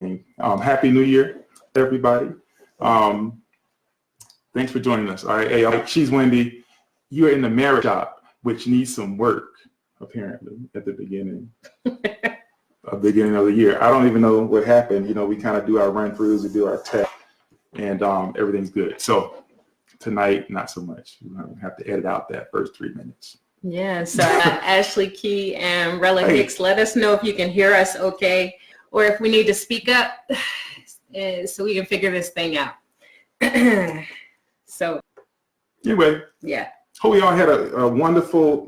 Happy New Year, everybody. Thanks for joining us. All right, hey, she's Wendy. You're in the marriage shop, which needs some work, apparently, at the beginning of the year. I don't even know what happened. You know, we kind of do our run-throughs, we do our test, and everything's good. So tonight, not so much. We have to edit out that first 3 minutes. Yeah, so Ashley Key and Rella Hicks, let us know if you can hear us okay, or if we need to speak up so we can figure this thing out. So anyway, yeah. Hope we all had a wonderful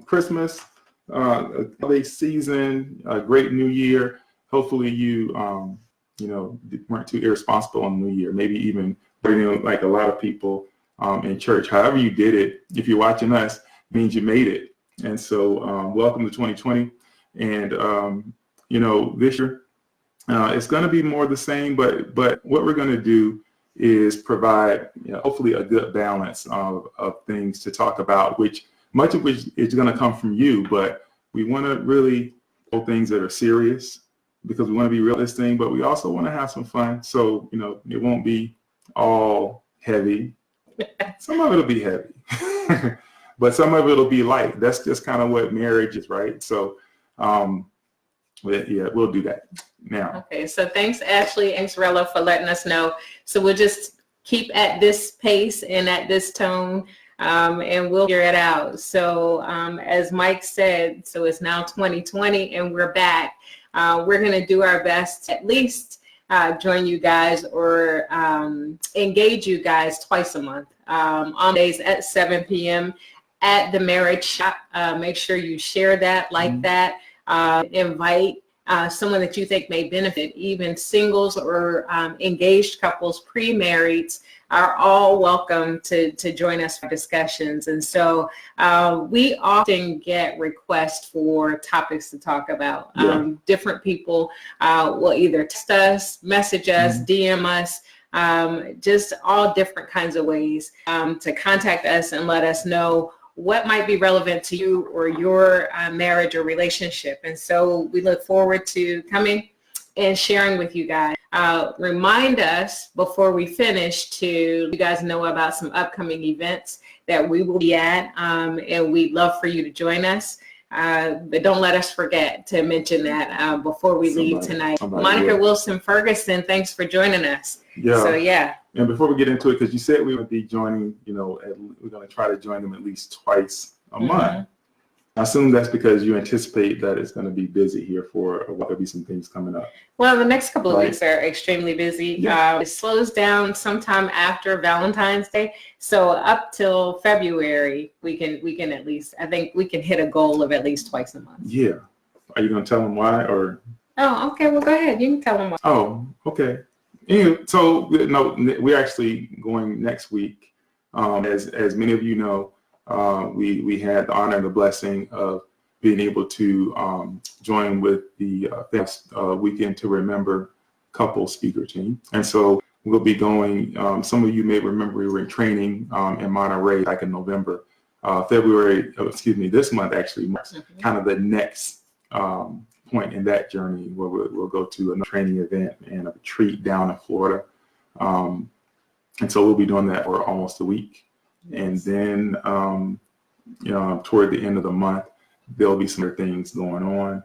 Christmas, holiday season, a great New Year. Hopefully you, weren't too irresponsible on New Year. Maybe even, like a lot of people in church. However you did it, if you're watching us, means you made it. And so welcome to 2020. And, this year it's going to be more the same, but what we're going to do is provide, hopefully a good balance of things to talk about, much of which is going to come from you, but we want to really do things that are serious because we want to be real with this thing, but we also want to have some fun. So, it won't be all heavy. Some of it'll be heavy, but some of it'll be light. That's just kind of what marriage is, right? So, yeah, we'll do that now. Okay, so thanks, Ashley. Thanks, Rella, for letting us know. So we'll just keep at this pace and at this tone, and we'll figure it out. So as Mike said, so it's now 2020 and we're back. We're going to do our best to at least join you guys or engage you guys twice a month on days at 7 p.m. at the Marriage Shop. Make sure you share that, like that. Invite someone that you think may benefit. Even singles or engaged couples, pre-married, are all welcome to join us for discussions. And so we often get requests for topics to talk about. Different people will either text us, message us, DM us, just all different kinds of ways to contact us and let us know what might be relevant to you or your marriage or relationship. And so we look forward to coming and sharing with you guys. Remind us before we finish to you guys know about some upcoming events that we will be at, and we'd love for you to join us. But don't let us forget to mention that before we leave tonight. Monica Wilson Ferguson, thanks for joining us. Yeah. So yeah. And before we get into it, because you said we would be joining, we're going to try to join them at least twice a month. I assume that's because you anticipate that it's going to be busy here for a while. There'll be some things coming up. Well, the next couple of weeks are extremely busy. Yeah. It slows down sometime after Valentine's Day. So up till February, we can at least, I think we can hit a goal of at least twice a month. Yeah. Are you going to tell them why or? Oh, okay. Well, go ahead. You can tell them why. Oh, okay. Anyway, so no, we're actually going next week. As many of you know, we had the honor and the blessing of being able to join with the Weekend to Remember couple speaker team. And so we'll be going, some of you may remember we were in training in Monterey back in November. This month actually marks kind of the next point in that journey where we'll go to a training event and a retreat down in Florida. And so we'll be doing that for almost a week. And then, toward the end of the month, there'll be some other things going on.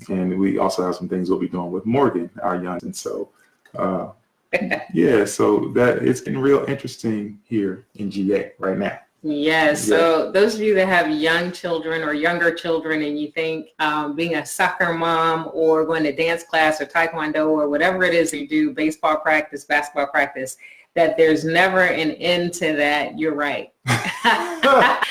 And we also have some things we'll be doing with Morgan, our young. And so, so that it's been real interesting here in GA right now. Yes. So those of you that have young children or younger children and you think being a soccer mom or going to dance class or taekwondo or whatever it is you do, baseball practice, basketball practice, that there's never an end to that, you're right.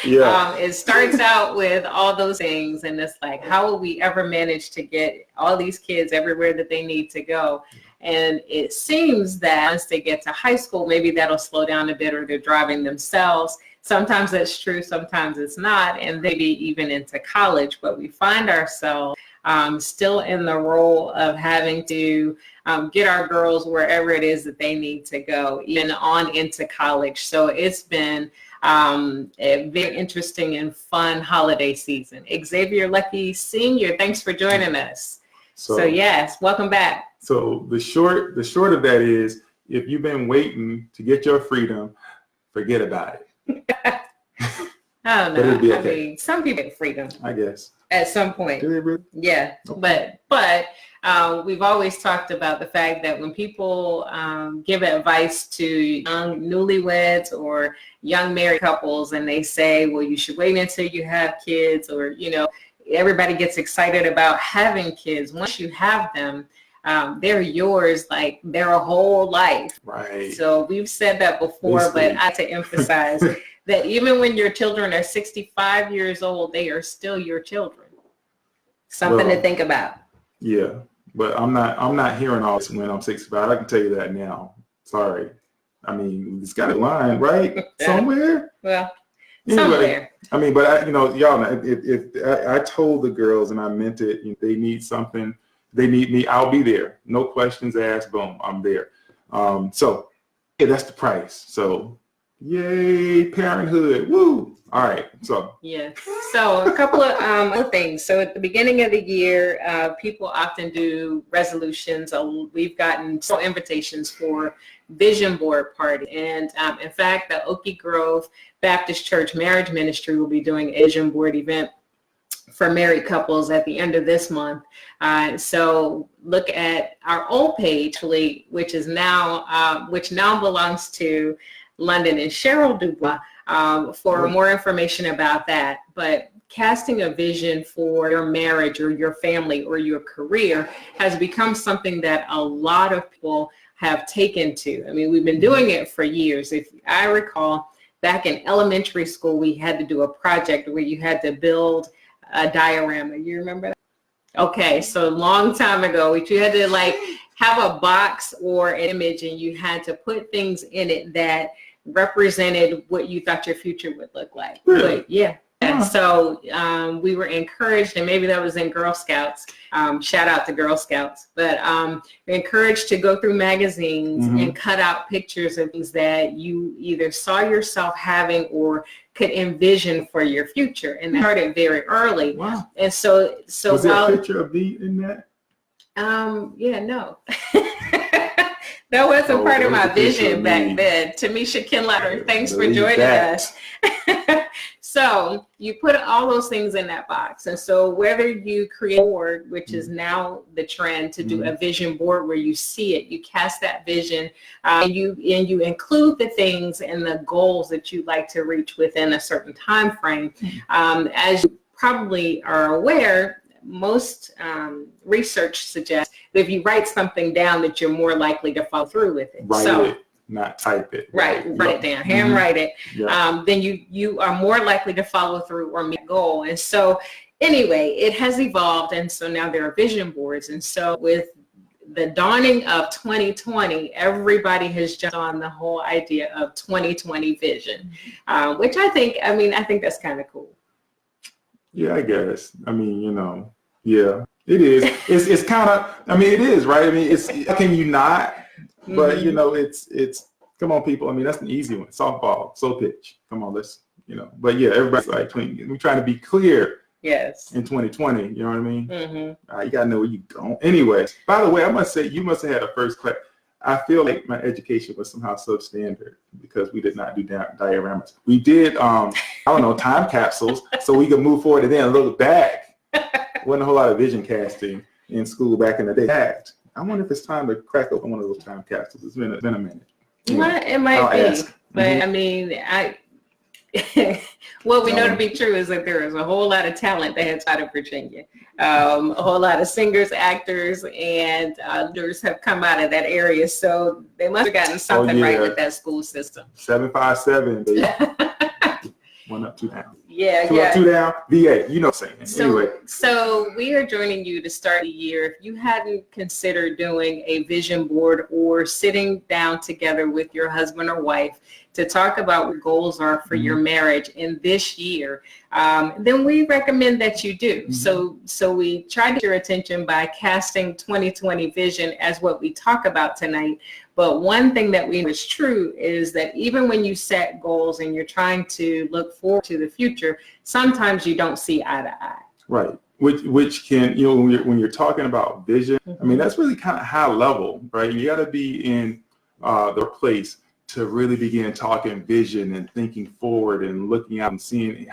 It starts out with all those things and it's like, how will we ever manage to get all these kids everywhere that they need to go? And it seems that once they get to high school, maybe that'll slow down a bit or they're driving themselves. Sometimes that's true, sometimes it's not, and maybe even into college, but we find ourselves still in the role of having to get our girls wherever it is that they need to go, even on into college. So it's been a very interesting and fun holiday season. Xavier Lucky Sr., thanks for joining us. So yes, welcome back. So the short of that is, if you've been waiting to get your freedom, forget about it. I don't know. It'll be okay. I mean, some people get freedom, I guess. at some point. Do they really? Yeah, Okay. but we've always talked about the fact that when people give advice to young newlyweds or young married couples, and they say, well, you should wait until you have kids, or, you know, everybody gets excited about having kids. Once you have them, they're yours, like they're a whole life. Right. So we've said that before, Basically. but I have to emphasize that even when your children are 65 years old, they are still your children. Something to think about. Yeah, but I'm not hearing all this when I'm 65. I can tell you that now. Sorry. I mean, it's got a line, right? Somewhere? Well, anyway, somewhere. I mean, but y'all know, if I told the girls, and I meant it, if they need something, they need me, I'll be there. No questions asked, boom, I'm there. So yeah, that's the price. So yay, parenthood, woo. All right, so. Yeah. So a couple of other things. So at the beginning of the year, people often do resolutions. We've gotten several invitations for vision board party. And in fact, the Oak Grove Baptist Church Marriage Ministry will be doing a vision board event for married couples at the end of this month. So look at our old page, which now belongs to London and Cheryl Dubois, for more information about that. But casting a vision for your marriage or your family or your career has become something that a lot of people have taken to. I mean, we've been doing it for years. If I recall, back in elementary school, we had to do a project where you had to build a diorama. You remember that? Okay, so a long time ago, you had to like have a box or an image, and you had to put things in it that represented what you thought your future would look like. Really? But yeah. And so we were encouraged, and maybe that was in Girl Scouts. Shout out to Girl Scouts. But we're encouraged to go through magazines and cut out pictures of things that you either saw yourself having or could envision for your future. And that started very early. Wow. And so was there a picture of me in that? Yeah, no. That wasn't part of my vision back then. Tamisha Kinlatter, thanks for joining us. So you put all those things in that box. And so whether you create a board, which is now the trend to do a vision board where you see it, you cast that vision, and you include the things and the goals that you'd like to reach within a certain time frame. As you probably are aware, most research suggests that if you write something down, that you're more likely to follow through with it. Write it, not type it. Write it down, handwrite it. Yeah. Then you are more likely to follow through or meet a goal. And so anyway, it has evolved. And so now there are vision boards. And so with the dawning of 2020, everybody has jumped on the whole idea of 2020 vision, which I think that's kind of cool. Yeah, I guess. I mean, yeah, it is. It's kind of, it is, right? I mean, it's, can you not? But, it's, come on, people. I mean, that's an easy one. Softball, slow pitch. Come on, let's, But yeah, everybody's like, we're trying to be clear. Yes. In 2020, you know what I mean? You got to know where you're going. Anyway, by the way, I must say, you must have had a first class. I feel like my education was somehow substandard because we did not do dioramas. We did, time capsules so we could move forward and then look back. Wasn't a whole lot of vision casting in school back in the day. I wonder if it's time to crack open one of those time capsules. It's been a minute. It might be, but I mean, what we know to be true is that there is a whole lot of talent that has out of Virginia. A whole lot of singers, actors, and leaders have come out of that area. So they must have gotten something right with that school system. 757, baby. 1 up, 2 down. Yeah, 2 up, 2 down. VA, you know what I'm saying. Anyway. So we are joining you to start the year. If you hadn't considered doing a vision board or sitting down together with your husband or wife to talk about what goals are for your marriage in this year, then we recommend that you do. So we try to get your attention by casting 2020 vision as what we talk about tonight. But one thing that we know is true is that even when you set goals and you're trying to look forward to the future, sometimes you don't see eye to eye. Right. which can, when you're talking about vision, I mean, that's really kind of high level, right? You got to be in the place to really begin talking vision and thinking forward and looking out and seeing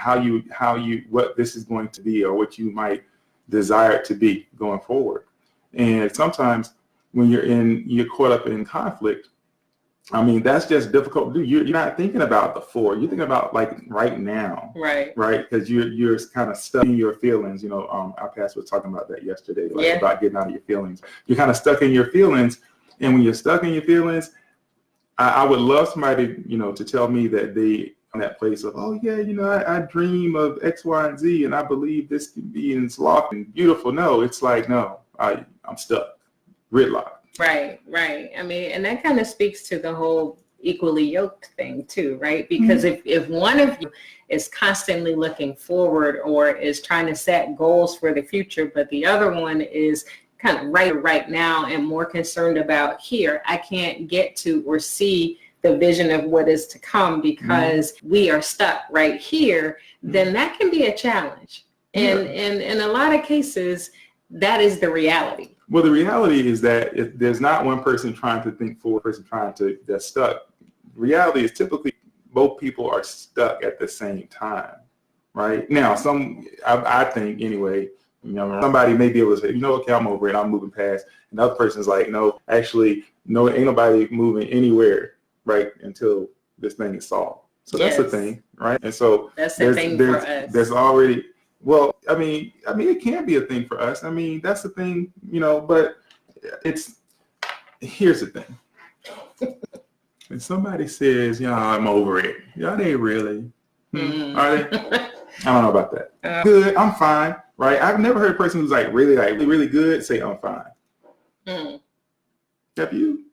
what this is going to be or what you might desire it to be going forward. And sometimes when you're caught up in conflict, I mean, that's just difficult to do. You're not thinking about the forward. You're thinking about like right now, right? Because you're kind of stuck in your feelings. Our pastor was talking about that yesterday, about getting out of your feelings. You're kind of stuck in your feelings, and when you're stuck in your feelings, I would love somebody, to tell me that they in that place of, oh yeah, I dream of X, Y, and Z, and I believe this can be in sloth and beautiful. No, it's like no, I'm stuck, gridlock. Right. I mean, and that kind of speaks to the whole equally yoked thing too, right? Because if one of you is constantly looking forward or is trying to set goals for the future, but the other one is kind of right now and more concerned about here, I can't get to or see the vision of what is to come because we are stuck right here, then that can be a challenge. And in a lot of cases, that is the reality. Well, the reality is that if there's not one person trying to think forward, person that's stuck. Reality is typically both people are stuck at the same time, right? Now, I think anyway, somebody may be able to say, okay, I'm over it, I'm moving past. Another person's like, no, actually, no, ain't nobody moving anywhere, right, until this thing is solved. So that's the thing, right? And so that's the thing for us. There's already. Well, I mean, it can be a thing for us. I mean, that's the thing, but here's the thing. When somebody says, I'm over it, they really, are they? I don't know about that. Good, I'm fine, right? I've never heard a person who's like really good say, I'm fine. Have you?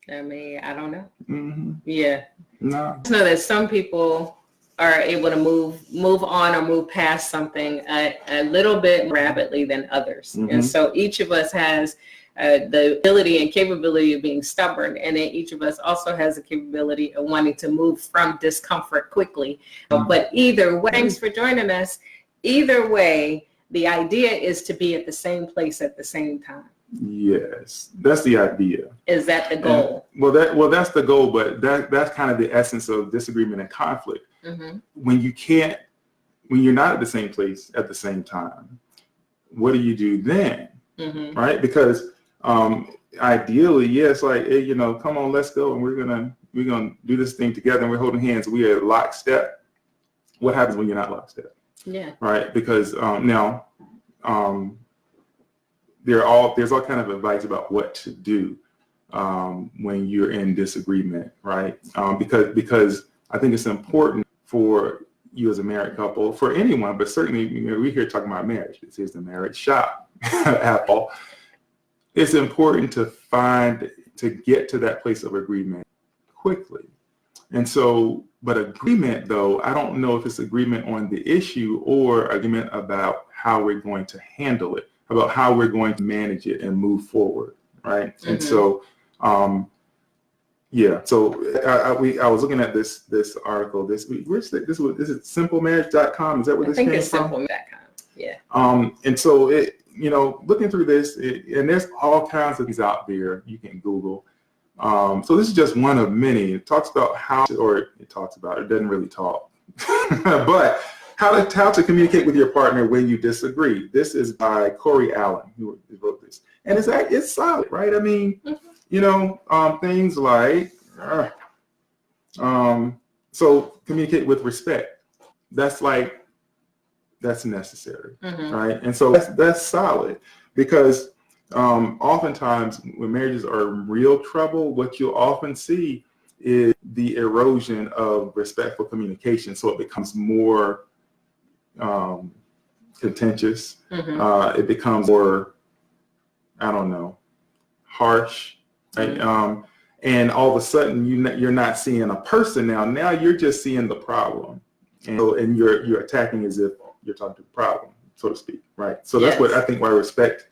I mean, I don't know. Yeah. No. I know that some people are able to move on or move past something a little bit more rapidly than others. And so each of us has the ability and capability of being stubborn. And then each of us also has the capability of wanting to move from discomfort quickly. But either way, thanks for joining us. Either way, the idea is to be at the same place at the same time. Yes, that's the idea. Is that the goal? And, that's the goal, but that's kind of the essence of disagreement and conflict. When you're not at the same place at the same time, what do you do then? Right? Because ideally, it's like, hey, come on, let's go, and we're gonna do this thing together, and we're holding hands. We are lockstep. What happens when you're not lockstep? Yeah. Right? Because now there's all kind of advice about what to do when you're in disagreement, right? Because I think it's important for you as a married couple, for anyone, but certainly we're here talking about marriage. This is the marriage shop, Apple. It's important to get to that place of agreement quickly. And so, but agreement though, I don't know if it's agreement on the issue or agreement about how we're going to handle it, about how we're going to manage it and move forward, right? And so, so I was looking at this article this week. Is it simplemarriage.com? Is that where this came from? I think it's simplemarriage.com. Yeah. And so looking through this, and there's all kinds of things out there you can Google. So this is just one of many. It talks about it doesn't really talk, but how to communicate with your partner when you disagree. This is by Corey Allen, who wrote this, and it's solid, right? I mean, things like so communicate with respect. That's necessary, right? And so that's solid, because oftentimes when marriages are in real trouble, what you'll often see is the erosion of respectful communication. So it becomes more contentious. It becomes more, harsh. Right? And all of a sudden you're not seeing a person now. Now you're just seeing the problem, and you're attacking as if you're talking to the problem, so to speak. Right. So that's what I think why respect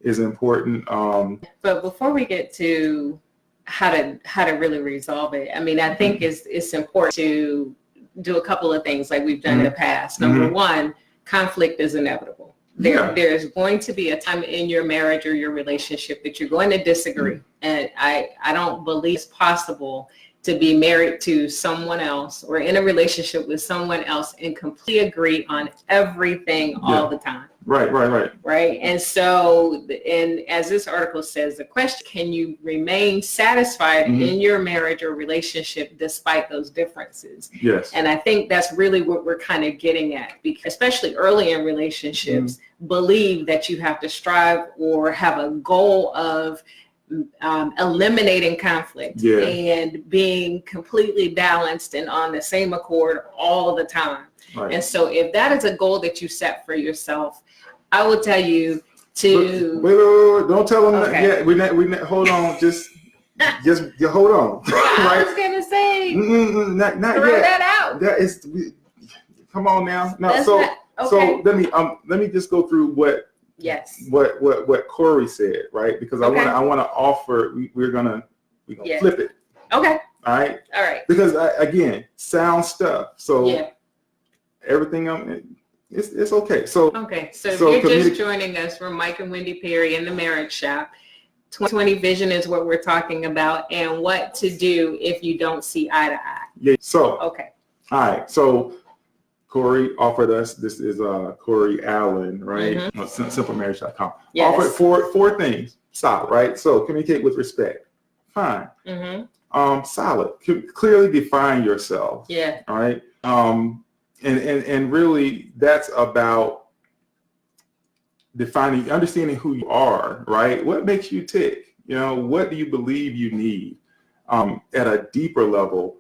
is important. But before we get to how to really resolve it, I mean, I think it's important to do a couple of things like we've done in the past. Number one, conflict is inevitable. There's going to be a time in your marriage or your relationship that you're going to disagree. And I don't believe it's possible to be married to someone else or in a relationship with someone else and completely agree on everything all the time. Right. And so, and as this article says, the question, can you remain satisfied in your marriage or relationship despite those differences? Yes. And I think that's really what we're kind of getting at, because especially early in relationships, believe that you have to strive or have a goal of eliminating conflict and being completely balanced and on the same accord all the time. Right. And so if that is a goal that you set for yourself, I will tell you to wait, don't tell them that yet. We not hold on, just hold on. I was gonna say not throw yet. that out. That is, come on now. No, so let me just go through what Corey said, right? Because I want to offer. We're gonna flip it. Okay. All right. Because again, sound stuff. So everything it's okay. So if you're just joining us, we're Mike and Wendy Perry in the Marriage Shop. 2020 vision is what we're talking about, and what to do if you don't see eye to eye. Yeah. So all right. So Corey offered us. This is Corey Allen, right? SimpleMarriage.com. Yes. Offered four things. Solid, right? So communicate with respect. Fine. Solid. Clearly define yourself. Yeah. All right. And really that's about understanding who you are, right? What makes you tick? What do you believe you need? At a deeper level,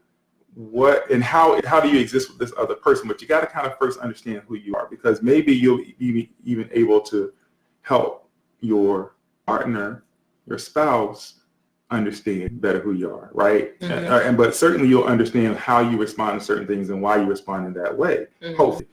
what and how do you exist with this other person? But you got to kind of first understand who you are, because maybe you'll be even able to help your partner, your spouse, understand better who you are, right? But certainly you'll understand how you respond to certain things and why you respond in that way, hopefully.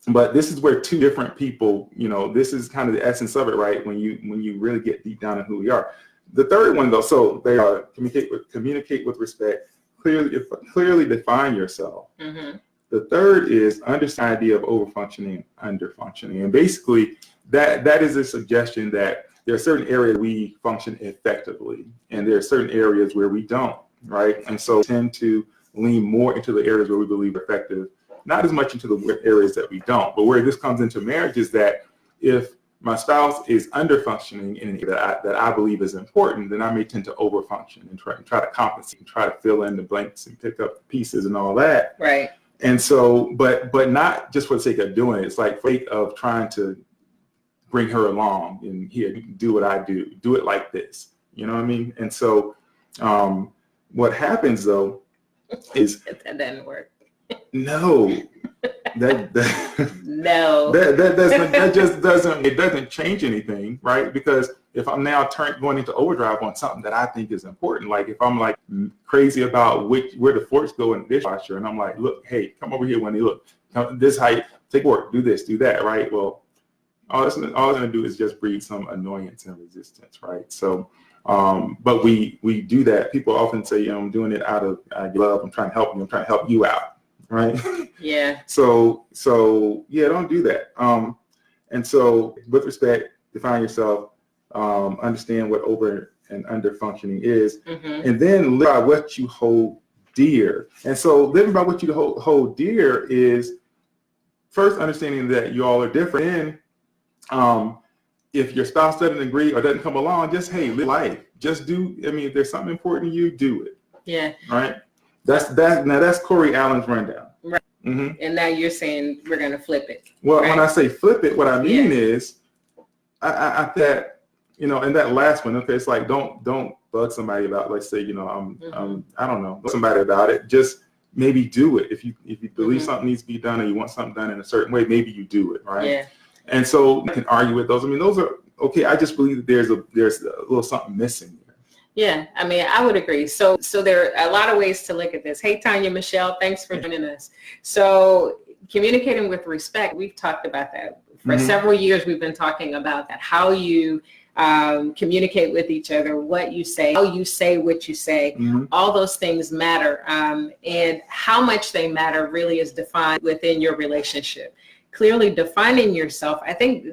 But this is where two different people, this is kind of the essence of it, right? When you really get deep down in who we are. The third one, though, so they are communicate with respect, clearly define yourself. The third is understand the idea of overfunctioning and underfunctioning. And basically that is a suggestion that there are certain areas we function effectively, and there are certain areas where we don't, right? And so we tend to lean more into the areas where we believe are effective, not as much into the areas that we don't. But where this comes into marriage is that if my spouse is underfunctioning in an area that I believe is important, then I may tend to overfunction and try to compensate and try to fill in the blanks and pick up the pieces and all that. Right. And so, but not just for the sake of doing it. It's like for the sake of trying to bring her along and here, do what I do it like this. You know what I mean? And so what happens though is that doesn't work. No, that just doesn't change anything, right? Because if I'm now going into overdrive on something that I think is important, like if I'm like crazy about where the forks go in the dishwasher, and I'm like, look, hey, come over here, Wendy, look, this is how you take work, do this, do that, right? Well, all it's gonna do is just breed some annoyance and resistance, right? So, but we do that. People often say, I'm doing it out of love. I'm trying to help you. I'm trying to help you out, right? Yeah. So yeah, don't do that. And so, with respect, define yourself, understand what over and under functioning is, and then live by what you hold dear. And so, living by what you hold dear is first understanding that you all are different. And if your spouse doesn't agree or doesn't come along, just live life. Just do. I mean, if there's something important to you, do it. Yeah. Right. That's Corey Allen's rundown. Right. And now you're saying we're going to flip it. Well, when I say flip it, what I mean is, I that in that last one, okay, it's like don't bug somebody about, let's say, I don't know, somebody about it. Just maybe do it. If you believe something needs to be done, or you want something done in a certain way, maybe you do it, right? Yeah. And so you can argue with those. I mean, those are okay. I just believe that there's a little something missing there. Yeah, I mean, I would agree. So there are a lot of ways to look at this. Hey, Tanya, Michelle, thanks for joining us. So communicating with respect, we've talked about that. For several years, we've been talking about that, how you communicate with each other, what you say, how you say what you say, all those things matter. And how much they matter really is defined within your relationship. clearly defining yourself. I think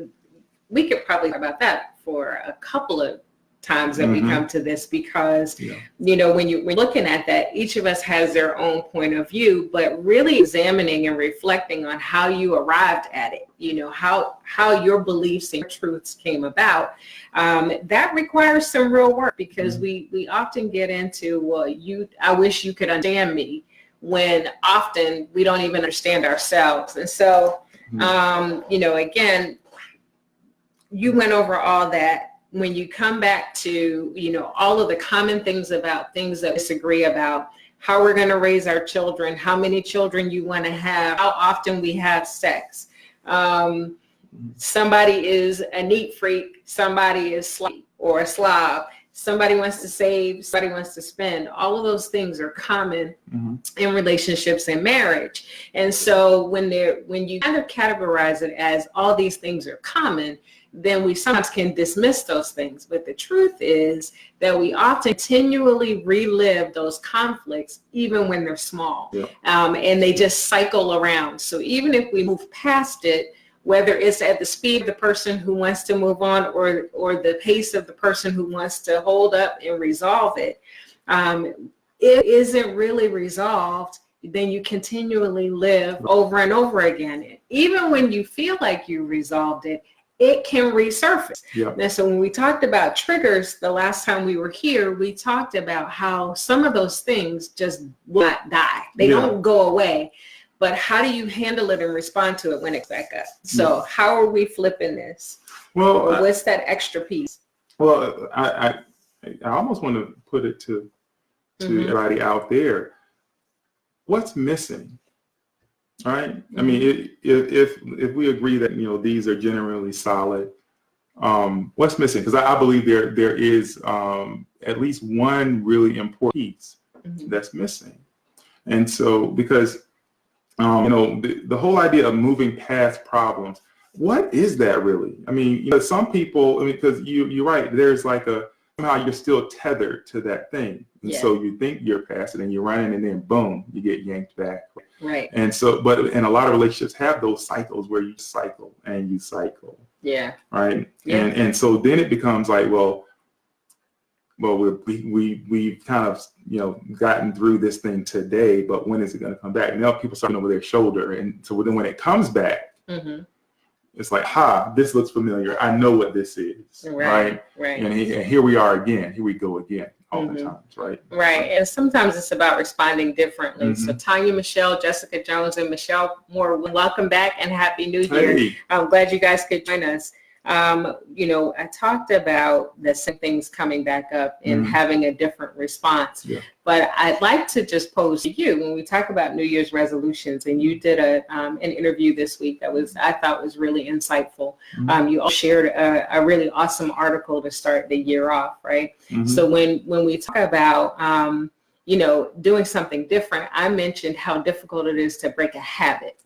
we could probably talk about that for a couple of times that we come to this, because you know, when you're looking at that, each of us has their own point of view, but really examining and reflecting on how you arrived at it, you know, how your beliefs and truths came about, that requires some real work, because we often get into, well, I wish you could understand me, when often we don't even understand ourselves. And so you know, again, you went over all that. When you come back to, you know, all of the common things about things that we disagree about, how we're going to raise our children, how many children you want to have, how often we have sex. Somebody is a neat freak, somebody is a slob. Somebody wants to save, somebody wants to spend. All of those things are common in relationships and marriage. And so when you kind of categorize it as all these things are common, then we sometimes can dismiss those things. But the truth is that we often continually relive those conflicts, even when they're small, and they just cycle around. So even if we move past it, whether it's at the speed of the person who wants to move on, or the pace of the person who wants to hold up and resolve it, it isn't really resolved, then you continually live over and over again. Even when you feel like you resolved it, it can resurface. And so when we talked about triggers the last time we were here, we talked about how some of those things just will not die. They don't go away. But how do you handle it and respond to it when it's back up? So how are we flipping this? Well, or what's that extra piece? Well, I almost want to put it to everybody out there. What's missing? Right? I mean, if we agree that, you know, these are generally solid, what's missing? Because I believe there is at least one really important piece that's missing. And so, because you know, the whole idea of moving past problems, what is that really? I mean, you know, some people, I mean, because you're right, there's like somehow you're still tethered to that thing. And so you think you're past it and you're running, and then boom, you get yanked back. Right. And so, and a lot of relationships have those cycles where you cycle and you cycle. Yeah. Right. Yeah. And so then it becomes like, well, we've kind of, you know, gotten through this thing today, but when is it going to come back? And now people start over their shoulder. And so then when it comes back, it's like, this looks familiar. I know what this is. Right. And here we are again. Here we go again. Oftentimes, right? Right. And sometimes it's about responding differently. So Tanya, Michelle, Jessica Jones, and Michelle Moore, welcome back and Happy New Year. Hey. I'm glad you guys could join us. You know, I talked about the same things coming back up and having a different response. But I'd like to just pose to you, when we talk about New Year's resolutions, and you did an interview this week that I thought was really insightful. You all shared a really awesome article to start the year off, right? So when we talk about you know, doing something different, I mentioned how difficult it is to break a habit.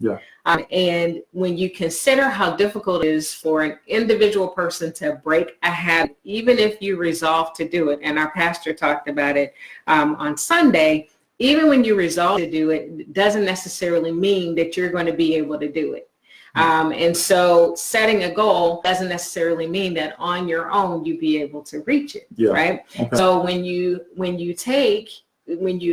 And when you consider how difficult it is for an individual person to break a habit, even if you resolve to do it, and our pastor talked about it on Sunday, even when you resolve to do it, it doesn't necessarily mean that you're going to be able to do it. And so setting a goal doesn't necessarily mean that on your own you'd be able to reach it, right? So when you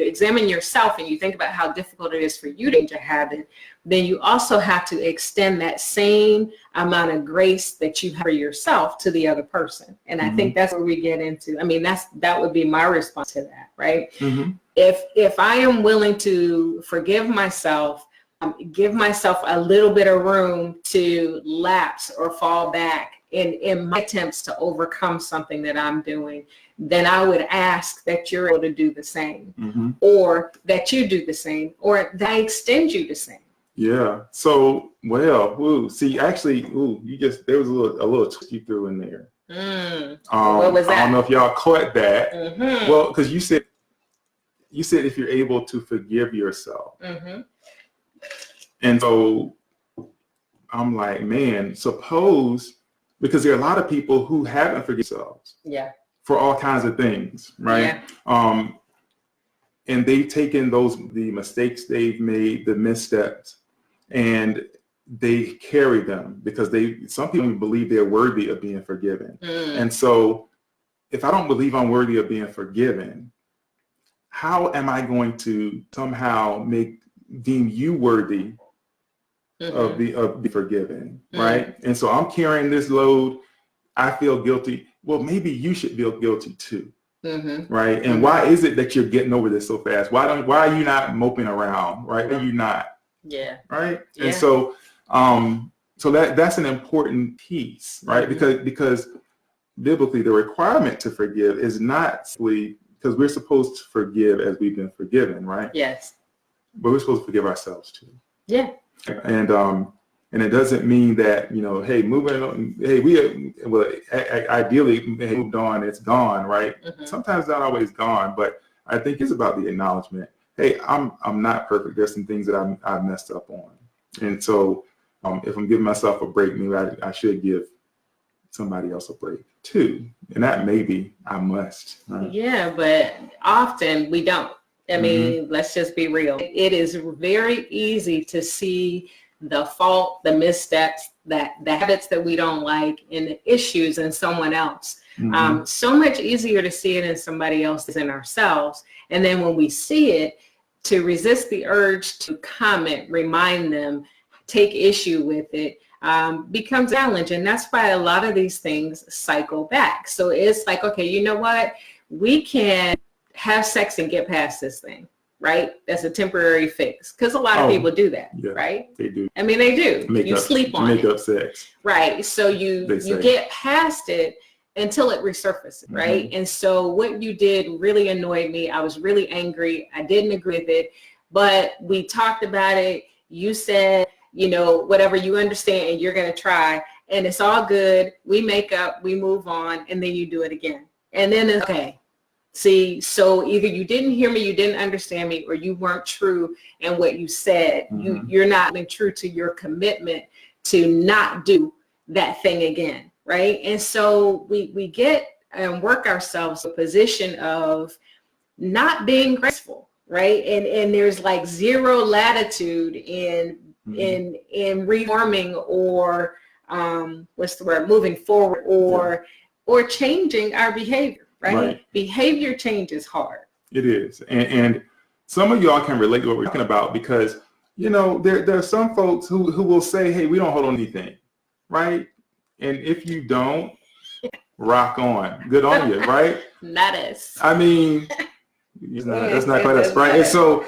examine yourself and you think about how difficult it is for you to change a habit, then you also have to extend that same amount of grace that you have for yourself to the other person. And I think that's where we get into, I mean, that would be my response to that, right? If I am willing to forgive myself, give myself a little bit of room to lapse or fall back in my attempts to overcome something that I'm doing, then I would ask that you're able to do the same, or that you do the same, or that I extend you the same. Yeah. So, well, see, actually, there was a little twist you threw in there. What was that? I don't know if y'all caught that. Well, because you said if you're able to forgive yourself. And so I'm like, man, suppose, because there are a lot of people who haven't forgiven themselves. For all kinds of things, right? And they've taken the mistakes they've made, the missteps, and they carry them because some people believe they're worthy of being forgiven. And so if I don't believe I'm worthy of being forgiven, how am I going to somehow deem you worthy of be forgiven, right? And so I'm carrying this load. I feel guilty. Well, maybe you should feel guilty too, right? And why is it that you're getting over this so fast? Why are you not moping around, right? Why are you not? Yeah. Right. Yeah. And so, that's an important piece, right? Because biblically, the requirement to forgive is not simply because we're supposed to forgive as we've been forgiven, right? Yes. But we're supposed to forgive ourselves too. Yeah. And it doesn't mean that, hey, moving on, hey, ideally, hey, moved on, it's gone, right? Sometimes not always gone, but I think it's about the acknowledgement. Hey, I'm not perfect. There's some things that I've messed up on. And so if I'm giving myself a break, maybe I should give somebody else a break too. And that maybe I must. Right? Yeah, but often we don't. I mean, let's just be real. It is very easy to see the fault, the missteps, the habits that we don't like, and the issues in someone else. So much easier to see it in somebody else than in ourselves. And then when we see it, to resist the urge to comment, remind them, take issue with it, becomes a challenge. And that's why a lot of these things cycle back. So it's like, okay, you know what? We can have sex and get past this thing, right? That's a temporary fix. Because a lot of people do that, right? They do. I mean, they do. You sleep on it. Make up sex. Right. So you get past it until it resurfaces, right? And so what you did really annoyed me. I was really angry. I didn't agree with it, but we talked about it. You said, whatever, you understand and you're going to try, and it's all good. We make up, we move on, and then you do it again. And then it's okay. See, so either you didn't hear me, you didn't understand me, or you weren't true in what you said. You're not being true to your commitment to not do that thing again. Right. And so we get and work ourselves a position of not being graceful. Right. And there's like zero latitude in reforming or moving forward or changing our behavior. Right. Behavior change is hard. It is. And some of y'all can relate to what we're talking about because, there are some folks who will say, hey, we don't hold on anything. Right. And if you don't, rock on. Good on you, right? Not us. I mean, that's not quite us, right? And so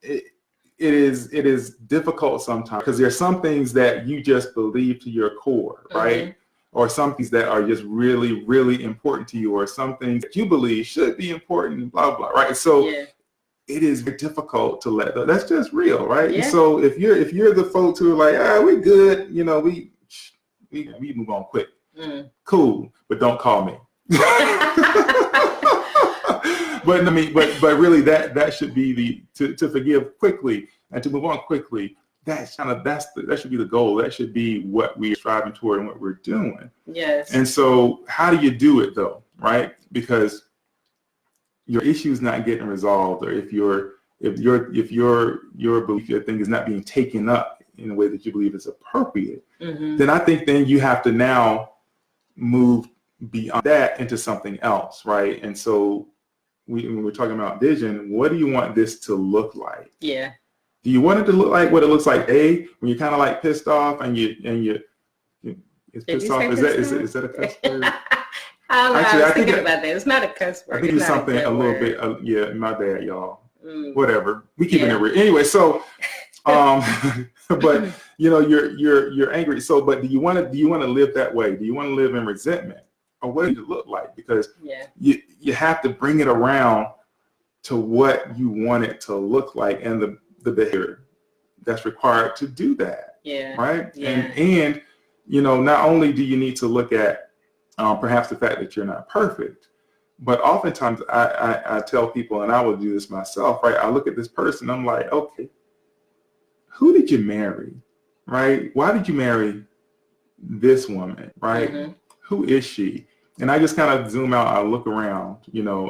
it is difficult sometimes because there are some things that you just believe to your core, right? Or some things that are just really, really important to you, or some things that you believe should be important, blah, blah, right? So it is very difficult to let that's just real, right? Yeah. And so if you're the folks who are like, we're good, we move on quick. Cool, but don't call me. but really that should be to forgive quickly and to move on quickly. That should be the goal. That should be what we're striving toward and what we're doing. Yes. And so how do you do it though, right? Because your issue's not getting resolved, or if your belief, your thing is not being taken up in a way that you believe is appropriate, then I think then you have to now move beyond that into something else, right? And so when we're talking about vision, what do you want this to look like? Yeah. Do you want it to look like what it looks like? When you're kind of like pissed off and you it's pissed off. Is that a cuss word? I was thinking about that. It's not a cuss word. I think it's something a little bit. My bad, y'all. Whatever. We keeping it real. Anyway, so but you're angry. So, but do you want to live that way? Do you want to live in resentment, or what does it look like? Because you have to bring it around to what you want it to look like and the behavior that's required to do that. Yeah. Right. Yeah. And not only do you need to look at perhaps the fact that you're not perfect, but oftentimes I tell people, and I will do this myself, right? I look at this person, I'm like, okay, who did you marry, right? Why did you marry this woman, right? Who is she? And I just kind of zoom out, I look around,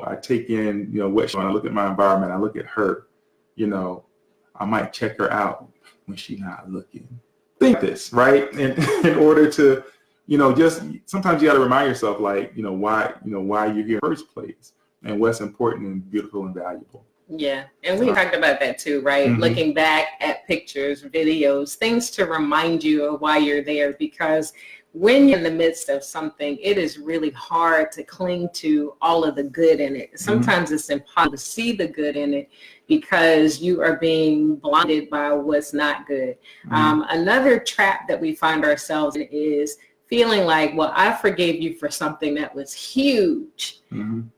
I take in, what she, I look at my environment, I look at her, I might check her out. when she's not looking? Think this, right? And in order to, just sometimes you got to remind yourself, like, why you're here in the first place and what's important and beautiful and valuable. Yeah. And we talked about that too, right? Mm-hmm. Looking back at pictures, videos, things to remind you of why you're there, because when you're in the midst of something, it is really hard to cling to all of the good in it. Sometimes it's impossible to see the good in it because you are being blinded by what's not good. Another trap that we find ourselves in is feeling like, well, I forgave you for something that was huge,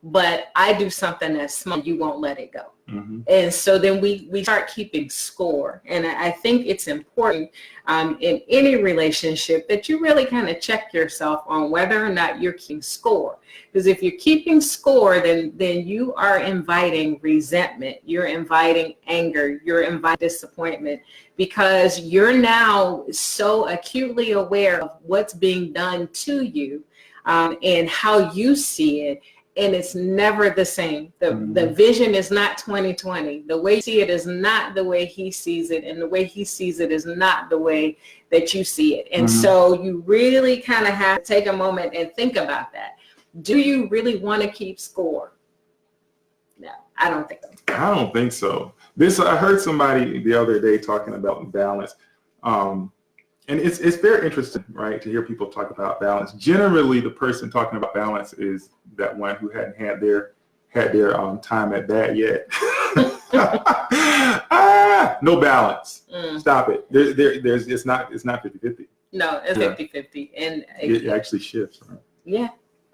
but I do something that's small, you won't let it go. And so then we start keeping score. And I think it's important in any relationship that you really kind of check yourself on whether or not you're keeping score. Because if you're keeping score, then you are inviting resentment, you're inviting anger, you're inviting disappointment, because you're now so acutely aware of what's being done to you and how you see it. And it's never the same. The vision is not 20/20. The way you see it is not the way he sees it. And the way he sees it is not the way that you see it. And so you really kind of have to take a moment and think about that. Do you really want to keep score? No, I don't think so. I don't think so. I heard somebody the other day talking about balance. And it's very interesting, right, to hear people talk about balance. Generally, the person talking about balance is that one who hadn't had their time at bat yet. No balance. Stop it. It's not 50-50. No, it's 50-50, and it actually shifts. Right? Yeah,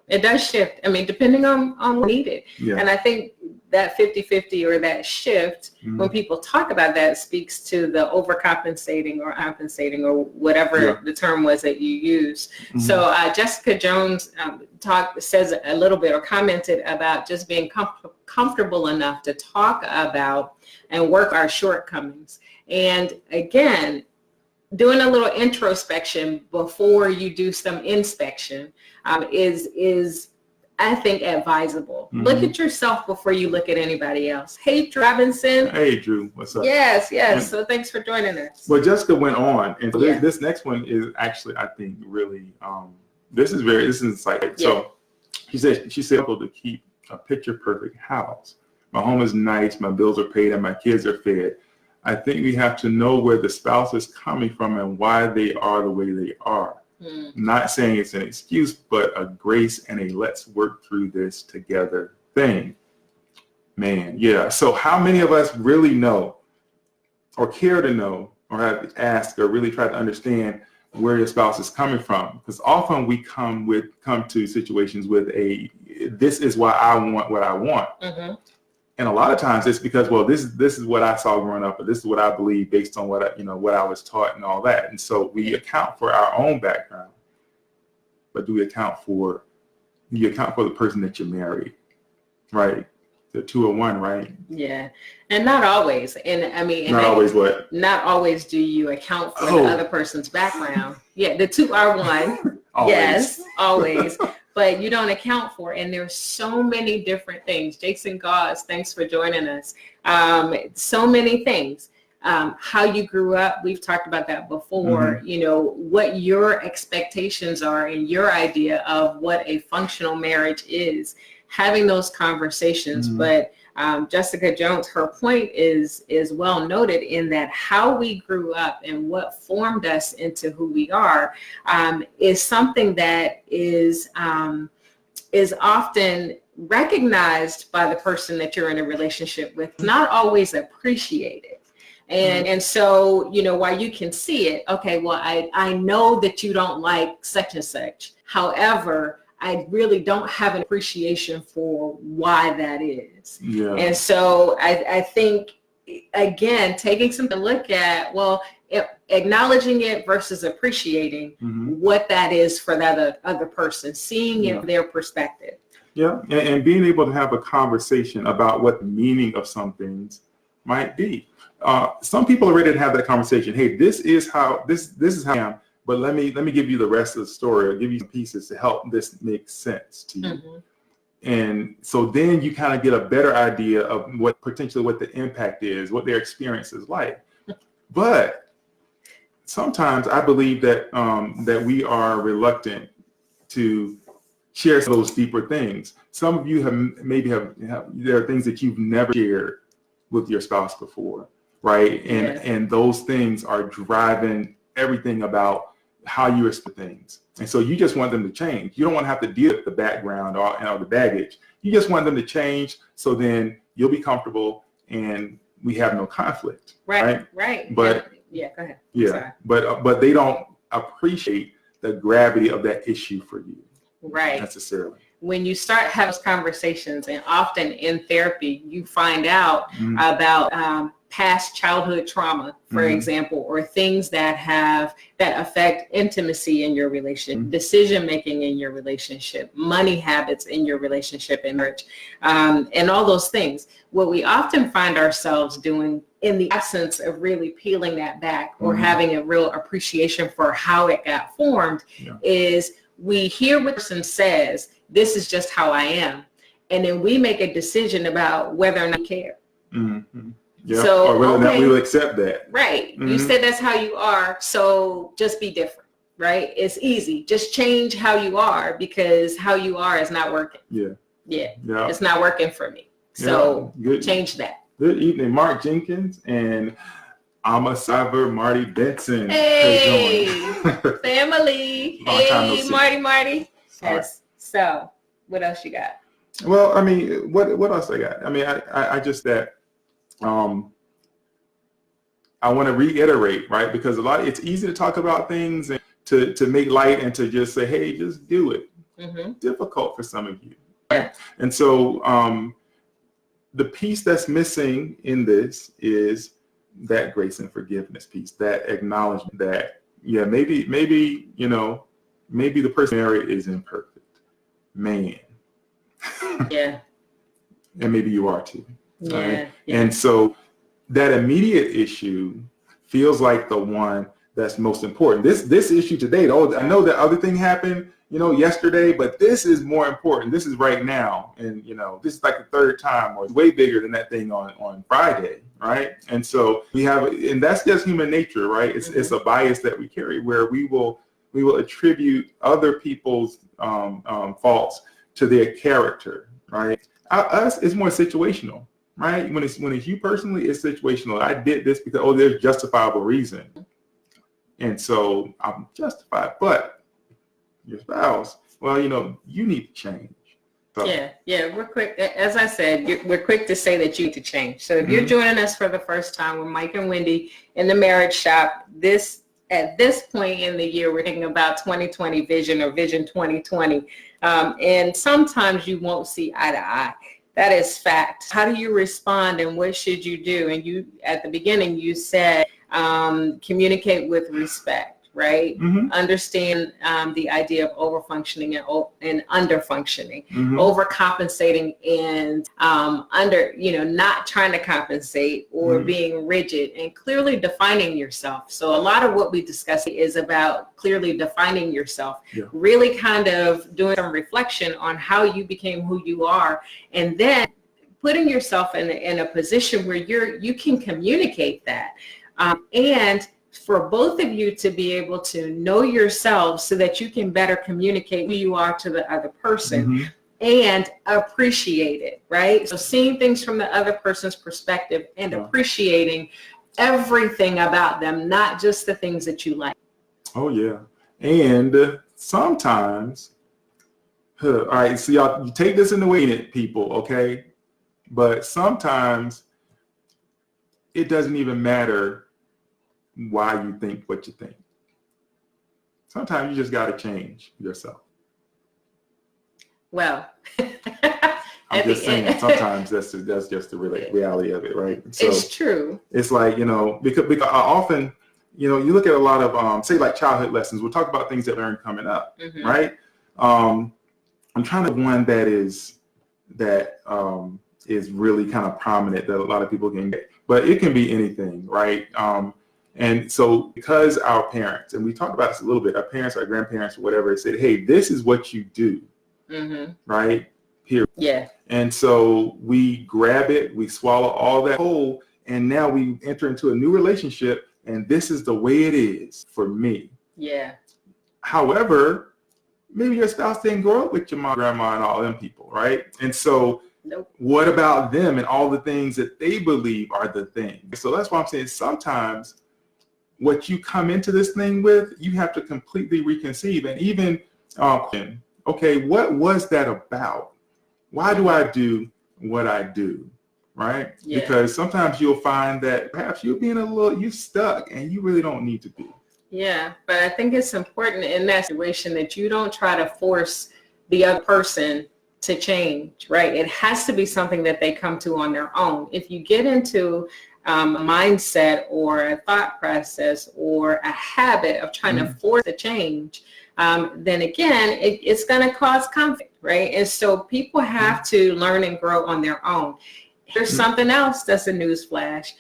it does shift. I mean, depending on what needed. Yeah. And I think that 50-50 or that shift, when people talk about that, speaks to the overcompensating or compensating or whatever the term was that you used. So Jessica Jones says a little bit or commented about just being comfortable enough to talk about and work our shortcomings. And again, doing a little introspection before you do some inspection is I think advisable. Look at yourself before you look at anybody else. Hey, Drew Robinson. Hey, Drew. What's up? Yes. So thanks for joining us. Well, Jessica went on, and this next one is actually, I think, really, this is insightful. So she said to keep a picture perfect house. My home is nice, my bills are paid, and my kids are fed. I think we have to know where the spouse is coming from and why they are the way they are. Not saying it's an excuse, but a grace and a let's work through this together thing. Man, yeah. So how many of us really know or care to know or have asked or really try to understand where your spouse is coming from? Because often we come to situations with this is why I want what I want. And a lot of times it's because, well, this is what I saw growing up, or this is what I believe based on what I was taught and all that. And so we account for our own background, but do we account for the person that you married, right? The 201, right? Yeah, and not always. And I mean, not always what? Not always do you account for the other person's background. Yeah, the two are one. Yes, always. But you don't account for it. And there's so many different things. Jason Gauze, thanks for joining us. So many things. How you grew up, we've talked about that before. What your expectations are and your idea of what a functional marriage is. Having those conversations. But Jessica Jones, her point is well noted in that how we grew up and what formed us into who we are is something that is often recognized by the person that you're in a relationship with, not always appreciated. And so, while you can see it, okay, well, I know that you don't like such and such. However, I really don't have an appreciation for why that is. Yeah. And so I think, again, taking something to look at, well, acknowledging it versus appreciating what that is for that other person, seeing it from their perspective. Yeah, and being able to have a conversation about what the meaning of some things might be. Some people are ready to have that conversation. Hey, this is how I am. But let me give you the rest of the story, or give you some pieces to help this make sense to you. And so then you kind of get a better idea of what the impact is, what their experience is like. But sometimes I believe that that we are reluctant to share some of those deeper things. Some of you have there are things that you've never shared with your spouse before, right? And Yes. and those things are driving everything about how you respond to things. And so you just want them to change. You don't want to have to deal with the background or the baggage. You just want them to change, so then you'll be comfortable and we have no conflict. Right. But yeah, go ahead. yeah, but they don't appreciate the gravity of that issue for you. Right. Necessarily. When you start having those conversations, and often in therapy, you find out about past childhood trauma, for example, or things that affect intimacy in your relationship, decision making in your relationship, money habits in your relationship and marriage, and all those things. What we often find ourselves doing in the absence of really peeling that back or having a real appreciation for how it got formed is we hear what the person says, this is just how I am. And then we make a decision about whether or not we care. Yeah. So, or whether or not we will accept that. Right. You said that's how you are. So just be different. Right. It's easy. Just change how you are, because how you are is not working. Yeah. It's not working for me. So change that. Good evening, Mark Jenkins and Amasaver Marty Benson. Hey, family. Long time no Hey, see. Marty. Yes. So what else you got? Well, I mean, what else I got? I mean, I just that I want to reiterate, right? Because it's easy to talk about things and to make light and to just say, hey, just do it. Difficult for some of you. Right? And so the piece that's missing in this is that grace and forgiveness piece, that acknowledgement that, maybe the person married is imperfect. Man. Yeah. And maybe you are too. Right? Yeah. And so that immediate issue feels like the one that's most important. This issue today, I know that other thing happened, yesterday, but this is more important. This is right now. And, this is like the third time, or it's way bigger than that thing on Friday, right? And so and that's just human nature, right? It's a bias that we carry where we will attribute other people's faults to their character, right? Us, it's more situational, right? When it's you personally, it's situational. I did this because, there's justifiable reason. And so I'm justified, but your spouse, well, you need to change. So. Yeah, we're quick. As I said, we're quick to say that you need to change. So if you're joining us for the first time with Mike and Wendy in the Marriage Shop, at this point in the year, we're thinking about 2020 vision or vision 2020. And sometimes you won't see eye to eye. That is fact. How do you respond and what should you do? And you, at the beginning, you said communicate with respect, right? Understand the idea of overfunctioning and underfunctioning, overcompensating and not trying to compensate or being rigid, and clearly defining yourself. So a lot of what we discuss is about clearly defining yourself, really kind of doing some reflection on how you became who you are, and then putting yourself in a position where you can communicate that. And for both of you to be able to know yourselves so that you can better communicate who you are to the other person and appreciate it, right? So seeing things from the other person's perspective and appreciating everything about them, not just the things that you like. Oh, yeah. And sometimes, all right, so y'all, you take this in the way, people, okay? But sometimes it doesn't even matter why you think what you think. Sometimes you just got to change yourself. Well, I'm just saying, sometimes that's just the reality of it, right? So it's true. It's like, because often, you look at a lot of, say like childhood lessons, we'll talk about things that learn coming up, right? I'm trying to one that is really kind of prominent that a lot of people can get, but it can be anything, right? And so because our parents, and we talked about this a little bit, our parents, our grandparents, whatever, said, hey, this is what you do, right? Here. Yeah. And so we grab it, we swallow all that whole, and now we enter into a new relationship and this is the way it is for me. Yeah. However, maybe your spouse didn't grow up with your mom, grandma, and all them people, right? And so what about them and all the things that they believe are the thing? So that's why I'm saying sometimes what you come into this thing with, you have to completely reconceive. And even, okay, what was that about? Why do I do what I do? Right? Yeah. Because sometimes you'll find that perhaps you're stuck and you really don't need to be. Yeah, but I think it's important in that situation that you don't try to force the other person to change, right? It has to be something that they come to on their own. If you get into a mindset or a thought process or a habit of trying to force a change, then again, it's going to cause conflict, right? And so people have to learn and grow on their own. Here's something else that's a newsflash.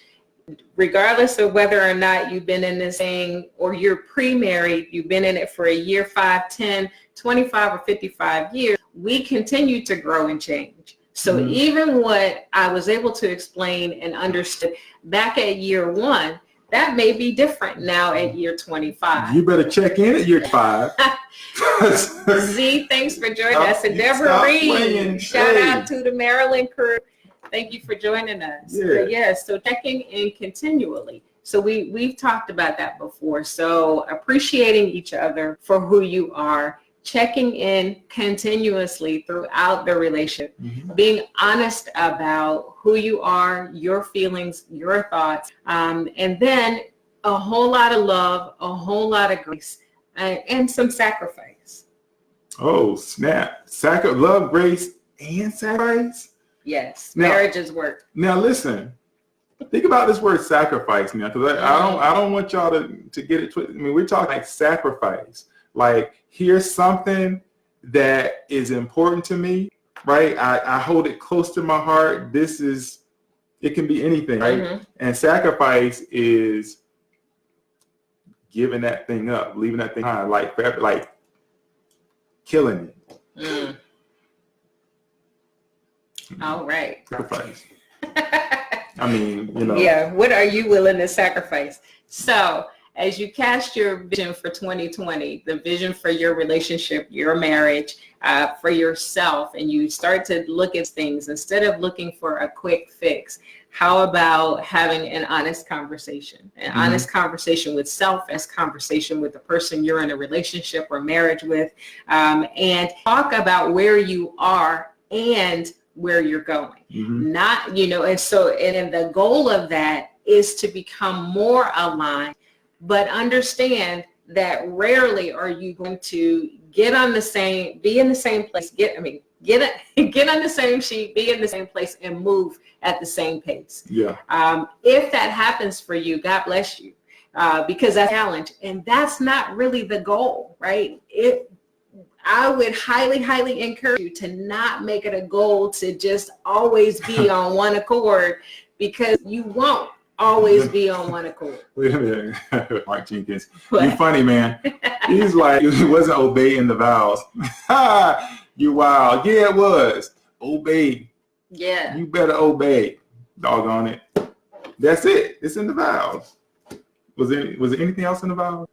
Regardless of whether or not you've been in this thing or you're pre-married, you've been in it for a year, 5, 10, 25, or 55 years, we continue to grow and change. So even what I was able to explain and understood back at year 1, that may be different now at year 25. You better check in at year 5. Z, thanks for joining us. And Deborah Reed, shout out to the Maryland crew. Thank you for joining us. Yes, so checking in continually. So we've talked about that before. So appreciating each other for who you are, checking in continuously throughout the relationship, being honest about who you are, your feelings, your thoughts, and then a whole lot of love, a whole lot of grace, and some sacrifice. Oh, snap. Love, grace, and sacrifice? Yes, marriages work. Now listen, think about this word sacrifice now, because I don't want y'all to get it twisted. I mean, we're talking like sacrifice. Like, here's something that is important to me, right? I hold it close to my heart. It can be anything, right? And sacrifice is giving that thing up, leaving that thing behind, like killing it. All right. Sacrifice. I mean, Yeah, what are you willing to sacrifice? So as you cast your vision for 2020, the vision for your relationship, your marriage, for yourself, and you start to look at things, instead of looking for a quick fix, how about having an honest conversation? An honest conversation with self, as conversation with the person you're in a relationship or marriage with, and talk about where you are and where you're going. Not, and the goal of that is to become more aligned, but understand that rarely are you going to be in the same place, get on the same sheet, be in the same place, and move at the same pace. Yeah. If that happens for you, God bless you, because that's a challenge, and that's not really the goal, right? I would highly, highly encourage you to not make it a goal to just always be on one accord, because you won't always be on one accord. Wait a minute, Mark Jenkins. You're funny, man. He's like, he wasn't obeying the vows. You wild. Yeah, it was. Obey. Yeah. You better obey. Doggone it. That's it. It's in the vows. Was there anything else in the vows?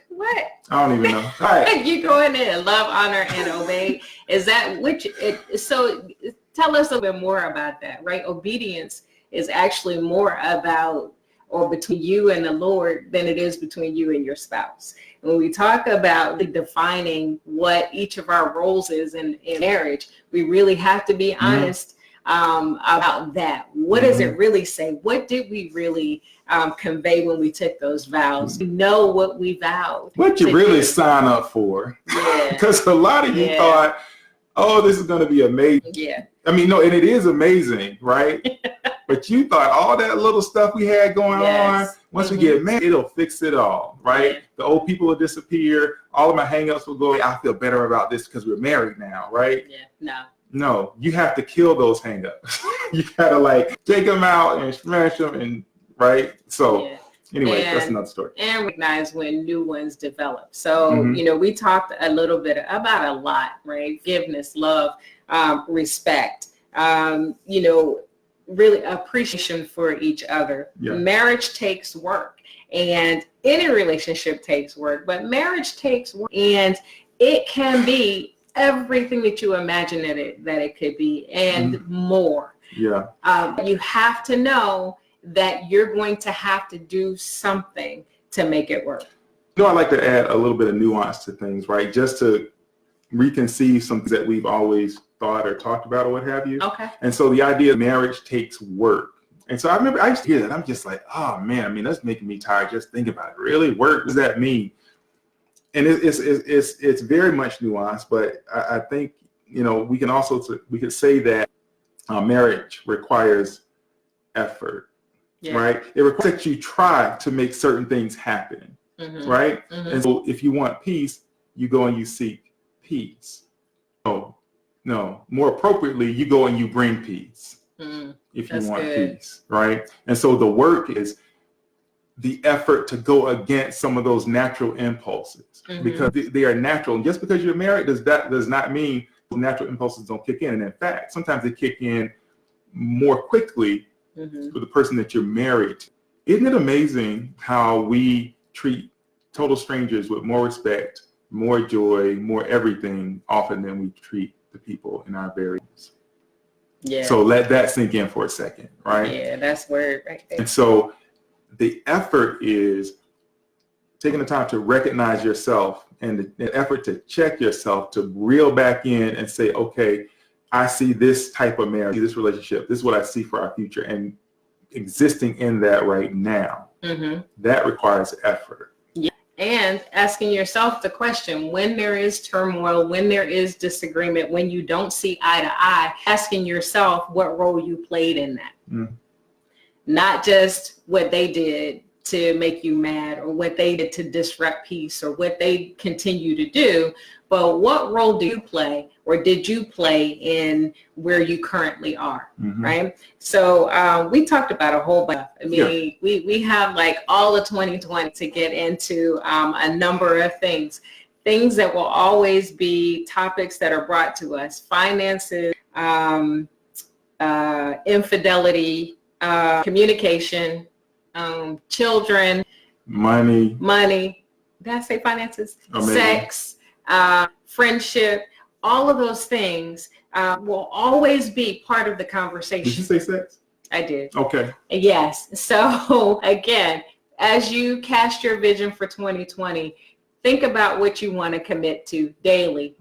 What? I don't even know. All right. You go in there, love, honor, and obey. So tell us a little bit more about that, right? Obedience is actually more about or between you and the Lord than it is between you and your spouse. When we talk about defining what each of our roles is in marriage, we really have to be honest about that. What does it really say? What did we really convey when we took those vows? We know what we vowed. What you really sign up for. Yeah. Because a lot of you thought, oh, this is going to be amazing. Yeah. I mean, no, and it is amazing, right? But you thought all that little stuff we had going on, once we get married, it'll fix it all, right? Yeah. The old people will disappear. All of my hangups will go away. I feel better about this because we're married now, right? Yeah, No, you have to kill those hangups. You gotta take them out and smash them, and right? So anyway, that's another story. And recognize when new ones develop. So, we talked a little bit about a lot, right? Forgiveness, love, respect. really appreciation for each other. Yeah. Marriage takes work, and any relationship takes work, but marriage takes work, and it can be everything that you imagine that it could be, and more. Yeah. You have to know that you're going to have to do something to make it work. I like to add a little bit of nuance to things, right? Just to reconceive something that we've always thought or talked about or what have you. Okay. And so the idea of marriage takes work. And so I remember I used to hear that. I'm just like, oh man, I mean, that's making me tired just thinking about it. Really? Work? What does that mean? And it's very much nuanced, but I think, we could say that marriage requires effort, right? It requires that you try to make certain things happen, right? And so if you want peace, you go and you seek peace. No, more appropriately, you go and you bring peace if you want peace, right? And so the work is the effort to go against some of those natural impulses because they are natural. And just because you're married does not mean natural impulses don't kick in. And in fact, sometimes they kick in more quickly for the person that you're married to. Isn't it amazing how we treat total strangers with more respect, more joy, more everything often than we treat the people in our very lives? Yeah. So let that sink in for a second, right? Yeah, that's word right there. And so the effort is taking the time to recognize yourself and the effort to check yourself, to reel back in and say, okay, I see this type of marriage, this relationship, this is what I see for our future, and existing in that right now. That requires effort. Yeah. And asking yourself the question, when there is turmoil, when there is disagreement, when you don't see eye to eye, asking yourself what role you played in that. Not just what they did to make you mad or what they did to disrupt peace or what they continue to do, but what role do you play or did you play in where you currently are, right? So we talked about a whole bunch. I mean, we have like all of 2020 to get into a number of things that will always be topics that are brought to us: finances, infidelity, communication, children, money. Did I say finances? Sex, friendship, all of those things will always be part of the conversation. Did you say sex? I did. Okay. Yes. So again, as you cast your vision for 2020, think about what you want to commit to daily.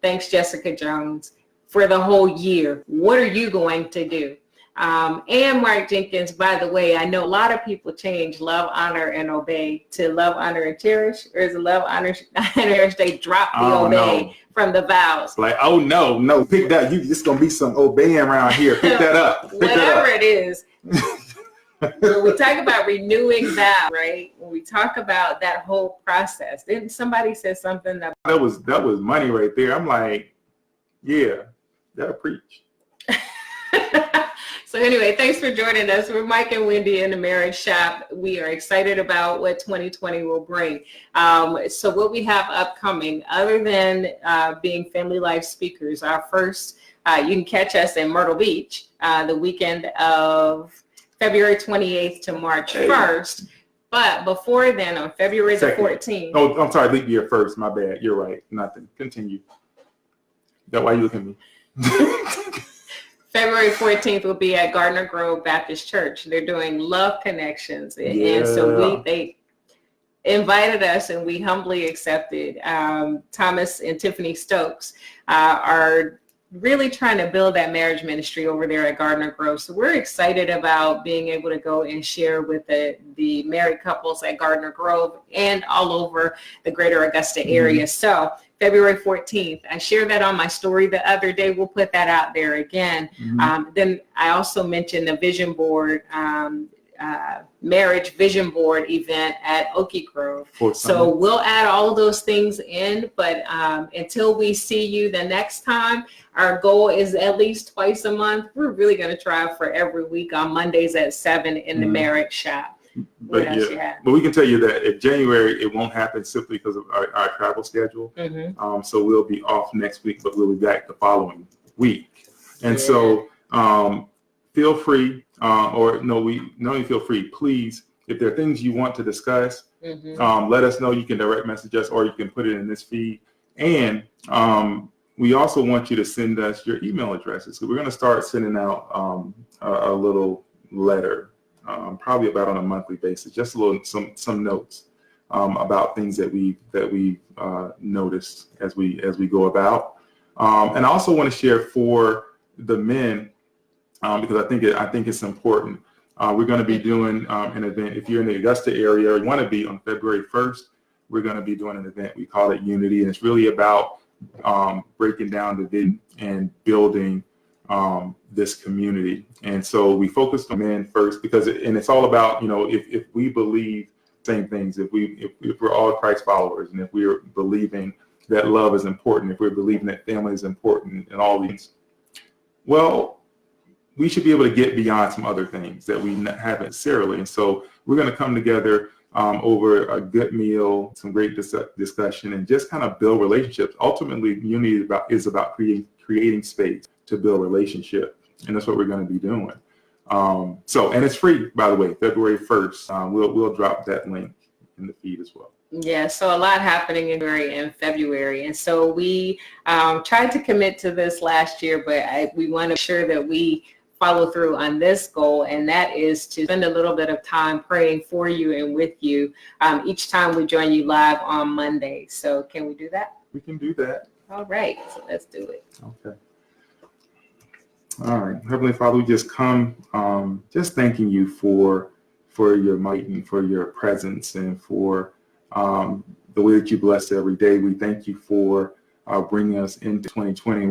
Thanks, Jessica Jones. For the whole year, what are you going to do? And Mark Jenkins, by the way, I know a lot of people change love, honor, and obey to love, honor, and cherish, or is it love, honor, and cherish? They drop the obey from the vows. Like, oh no, pick that. It's gonna be some obeying around here. Pick that up. Whatever it is. When we talk about renewing vows, right? When we talk about that whole process, then somebody said something that was money right there. I'm like, yeah, that'll preach. So anyway, thanks for joining us. We're Mike and Wendy in the Marriage Shop. We are excited about what 2020 will bring. So what we have upcoming, other than being family life speakers, our first, you can catch us in Myrtle Beach the weekend of February 28th to March 1st. But before then, on February the 14th. Oh, I'm sorry, leap year first. My bad. You're right. Nothing. Continue. That why you look at me? February 14th will be at Gardner Grove Baptist Church. They're doing Love Connections. And so they invited us and we humbly accepted. Thomas and Tiffany Stokes are really trying to build that marriage ministry over there at Gardner Grove. So we're excited about being able to go and share with the married couples at Gardner Grove and all over the greater Augusta area. So February 14th, I shared that on my story the other day. We'll put that out there again. Then I also mentioned the vision board, marriage vision board event at Okie Grove. So we'll add all of those things in, but until we see you the next time, our goal is at least twice a month. We're really going to try for every week on Mondays at 7 in the Marriage Shop. But we can tell you that in January it won't happen simply because of our travel schedule. So we'll be off next week, but we'll be back the following week. And so feel free, or no, we not only feel free, please, if there are things you want to discuss, let us know. You can direct message us, or you can put it in this feed. And we also want you to send us your email addresses. So we're going to start sending out a little letter, probably about on a monthly basis, just a little some notes about things that we noticed as we go about. And I also want to share for the men, because I think it's important. We're going to be doing an event. If you're in the Augusta area, or you want to be, on February 1st, we're going to be doing an event. We call it Unity, and it's really about breaking down the vision and building this community. And so we focused on men first, because it's all about, if we believe same things, if we're all Christ followers, and if we're believing that love is important, if we're believing that family is important, and all these, well, we should be able to get beyond some other things that we haven't necessarily. And so we're going to come together over a good meal, some great discussion, and just kind of build relationships. Ultimately, unity is about creating space to build relationship, and that's what we're going to be doing. And it's free, by the way, February 1st. We'll drop that link in the feed as well. Yeah, so a lot happening in January and February. And so we tried to commit to this last year, but we want to make sure that we follow through on this goal, and that is to spend a little bit of time praying for you and with you each time we join you live on Monday. So can we do that? We can do that. All right, so let's do it. Okay. All right. Heavenly Father, we just come just thanking you for your might and for your presence, and for the way that you bless every day. We thank you for bringing us into 2020.